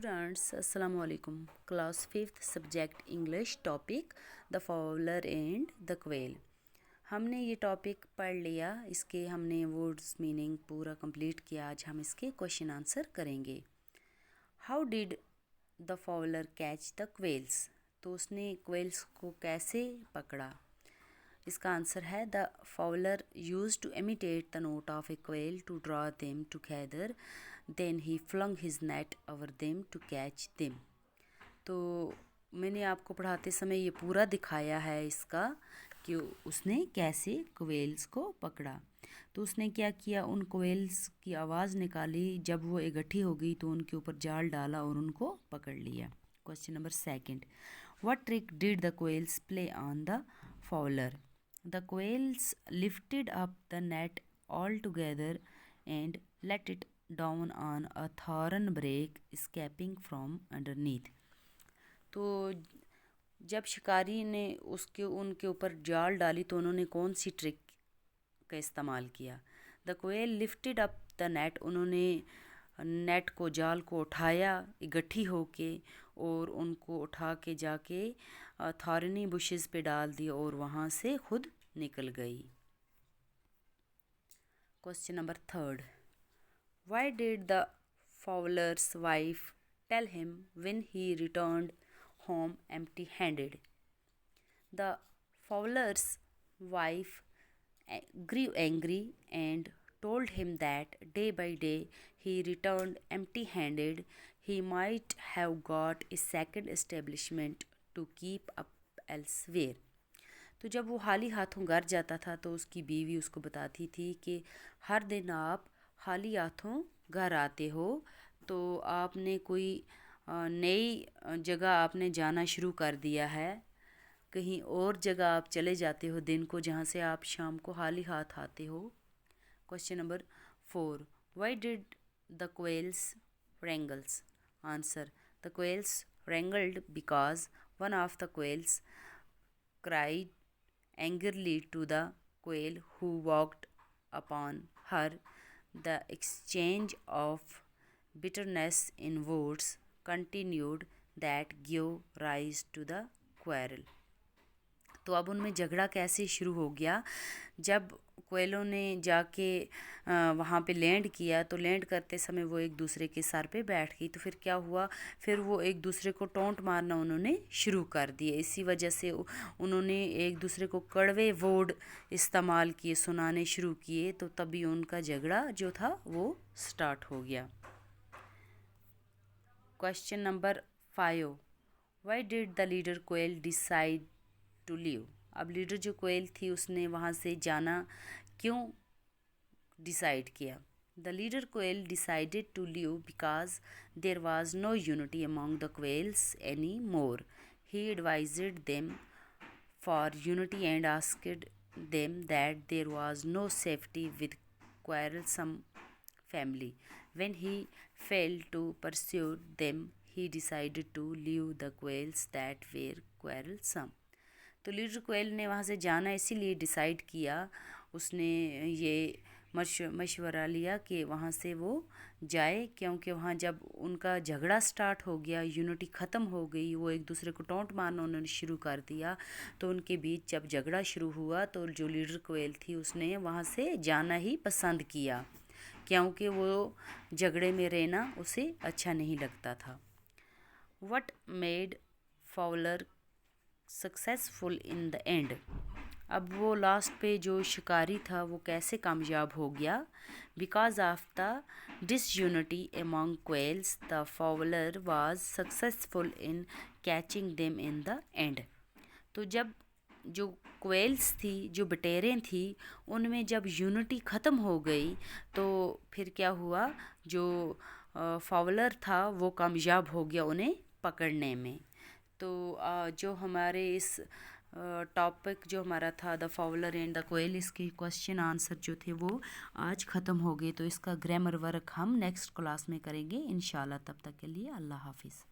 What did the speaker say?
Students अस्सलाम वालेकुम। Class fifth subject English topic the Fowler and the quail. हमने ये टॉपिक पढ़ लिया, इसके हमने वर्ड्स मीनिंग पूरा कंप्लीट किया। आज हम इसके क्वेश्चन आंसर करेंगे। How did the fowler catch the quails? तो उसने क्वेल्स को कैसे पकड़ा? इसका आंसर है the fowler use to imitate the note of a quail to draw them together, then he flung his net over them to catch them. तो मैंने आपको पढ़ाते समय ये पूरा दिखाया है इसका कि उसने कैसे क्वेल्स को पकड़ा। तो उसने क्या किया, उन क्वेल्स की आवाज़ निकाली, जब वो इकट्ठी हो गई तो उनके ऊपर जाल डाला और उनको पकड़ लिया। Question number second, what trick did the क्वेल्स play on the Fowler? The quails lifted up the net altogether and let it down on a thorn brake, escaping from underneath. तो जब शिकारी ने उनके ऊपर जाल डाली तो उन्होंने कौन सी ट्रिक का इस्तेमाल किया? The quail lifted up the net, उन्होंने नेट को, जाल को उठाया इकट्ठी होके और उनको उठा के जाके थॉर्नी बुशेस पे डाल दिया और वहाँ से खुद निकल गई। Question number third, why did the fowler's wife tell him when he returned home empty handed? The fowler's wife grew angry and told him that day by day he returned empty-handed, he might have got a second establishment to keep up elsewhere. तो जब वो खाली हाथों घर जाता था तो उसकी बीवी उसको बताती थी कि हर दिन आप खाली हाथों घर आते हो, तो आपने कोई नई जगह आपने जाना शुरू कर दिया है, कहीं और जगह आप चले जाते हो दिन को, जहाँ से आप शाम को खाली हाथ आते हो। Question number four, why did the क्वेल्स wrangles? Answer, the क्वेल्स wrangled because one of the quails cried angrily to the quail who walked upon her. The exchange of bitterness in words continued that gave rise to the quarrel. तो अब उनमें झगड़ा कैसे शुरू हो गया? जब क्वेलों ने जाके वहाँ पे लैंड किया तो लैंड करते समय वो एक दूसरे के सर पे बैठ गई, तो फिर क्या हुआ, फिर वो एक दूसरे को टोंट मारना उन्होंने शुरू कर दिए। इसी वजह से उन्होंने एक दूसरे को कड़वे वर्ड इस्तेमाल किए, सुनाने शुरू किए, तो तभी उनका झगड़ा जो था वो स्टार्ट हो गया। Question number 5, why did the leader quail decide to leave? अब लीडर जो क्वेल थी उसने वहाँ से जाना क्यों डिसाइड किया? The leader quail decided to leave because there was no unity among the quails any more, he advised them for unity and asked them that there was no safety with quarrelsome family. When he failed to pursue them, he decided to leave the quails that were quarrelsome. तो leader quail ने वहाँ से जाना इसीलिए decide किया, उसने ये मशवरा लिया कि वहाँ से वो जाए, क्योंकि वहाँ जब उनका झगड़ा स्टार्ट हो गया, यूनिटी ख़त्म हो गई, वो एक दूसरे को टोंट मारना उन्होंने शुरू कर दिया, तो उनके बीच जब झगड़ा शुरू हुआ तो जो लीडर क्वेल थी उसने वहाँ से जाना ही पसंद किया, क्योंकि वो झगड़े में रहना उसे अच्छा नहीं लगता था। What made Fowler successful in the end? अब वो लास्ट पे जो शिकारी था वो कैसे कामयाब हो गया? Because of the disunity among क्वेल्स the Fowler was successful in catching them in the end. तो जब जो क्वेल्स थी, जो बटेरें थी, उनमें जब यूनिटी ख़त्म हो गई तो फिर क्या हुआ, जो फाउलर था वो कामयाब हो गया उन्हें पकड़ने में। तो जो हमारे इस टॉपिक जो हमारा था the Fowler and the quail, इसके क्वेश्चन आंसर जो थे वो आज ख़त्म हो गए। तो इसका ग्रामर वर्क हम नेक्स्ट क्लास में करेंगे इंशाल्लाह। तब तक के लिए अल्लाह हाफिज़।